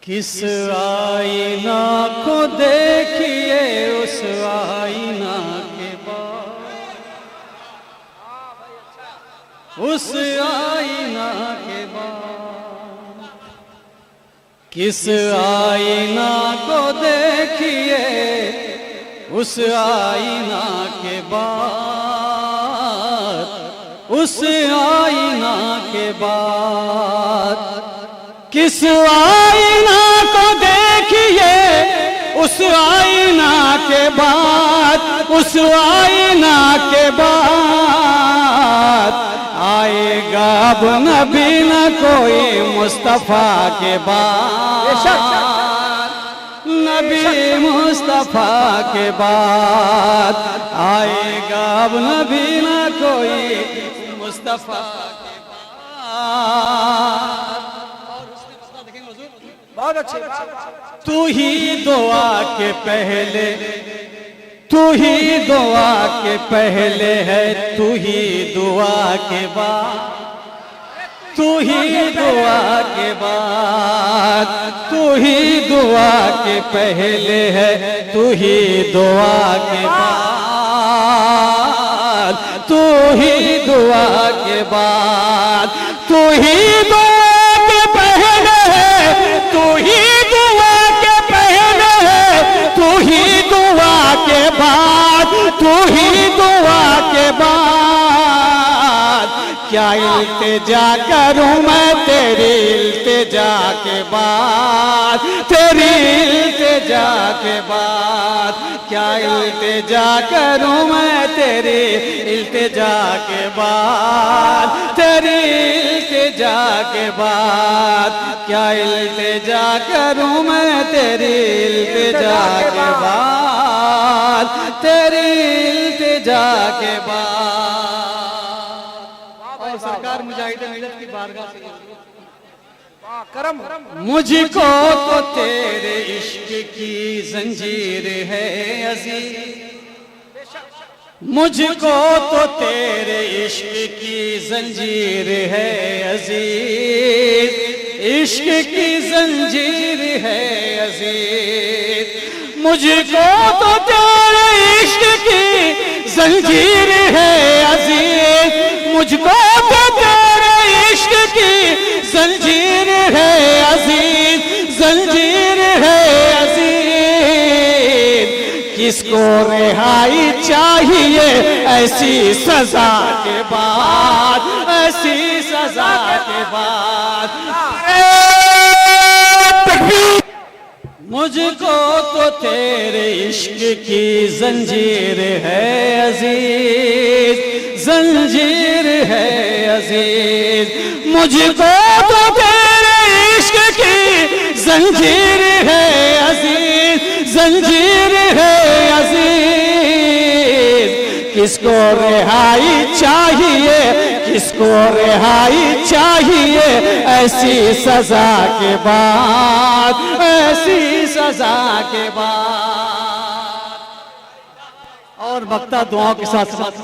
किस आईना को देखिए उस आईना के बाद, उस आईना के बाद, किस आईना को देखिए उस आईना के बाद, उस आईना के बाद, किस आईना को देखिए उस आईना के बाद, उस आईना के बाद, आएगा अब नबी न कोई मुस्तफा के बाद, नबी मुस्तफा के बाद, आएगा अब नबी न कोई मुस्तफा के बाद। बहुत अच्छे। तू ही दुआ के पहले, तू ही दुआ के पहले है, तू ही दुआ के बाद, तू ही दुआ के बाद, तू ही दुआ के पहले है, तू ही दुआ के बाद, तू ही दुआ के बाद, तू ही दुआ के पहले है, तू ही दुआ के पहले है, तू ही दुआ के बाद, तू ही दुआ के बाद, क्या इल्तिजा करूं मैं तेरी इल्तिजा के बाद, तेरी इल्तिजा के बाद, क्या इल्तिजा करूं मैं तेरी इल्तिजा के बाद, तेरी इल्तिजा के बाद, क्या इल्तिजा करूं मैं तेरी इल्तिजा के बाद, तेरी इल्तिजा के बाद। और सरकार मुजाहिदे मिल्लत की बारगाह से करम। मुझको तो तेरे इश्क की जंजीर है अजीज, मुझको तो तेरे इश्क की जंजीर है अजीज, इश्क की जंजीर है अजीज, मुझको तो तेरे इश्क की जंजीर है अजीज, मुझको तो तेरे इश्क की जंजीर है अजीज, जंजीर है अजीज, किसको रिहाई चाहिए ऐसी सजा के बाद, ऐसी सजा के बाद। मुझको तो तेरे इश्क की जंजीर है अजीज, जंजीर है अजीज, मुझको तो तेरे इश्क की जंजीर है अजीज, जंजीर है अजीज, किसको रिहाई चाहिए, किसको रिहाई चाहिए ऐसी सजा के बाद, ऐसी सजा के बाद। और वक्ता दुआओं के साथ साथ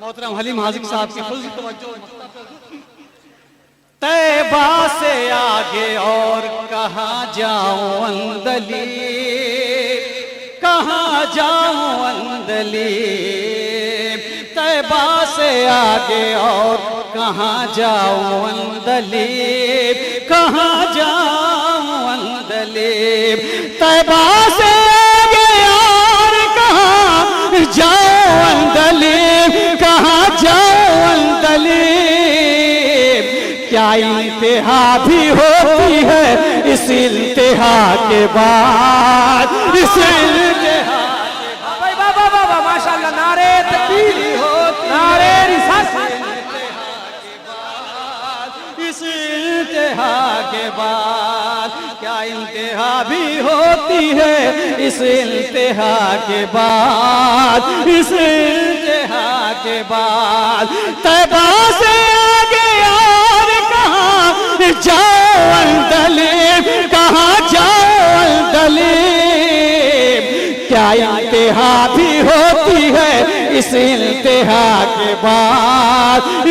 मोहतरम हलीम हाजिक साहब की फुल तवज्जो। तैबा से आगे और कहाँ जाऊं अंदली, कहाँ जाऊं अंदली, तैबा से आगे और कहाँ जाऊं अंदली, कहाँ जाऊं अंदली, तैबा से आगे और कहाँ जाऊं अंदली, कहाँ जाऊं अंदली, क्या इंतहा भी होती है इस इंतहा के बाद, इस इंतहा के बाद। बाबा बाबा माशाल्लाह, नारे तकबीर, नारे रिसात, इस इंतहा के बाद, क्या इंतहा भी होती है इस इंतहा के बाद, इस इंतहा के बाद, तैबा से आगे और कहाँ जाओ अंदली, कहाँ जाओ अंदली, क्या इंतहा भी होती है इस इंतहा के बाद,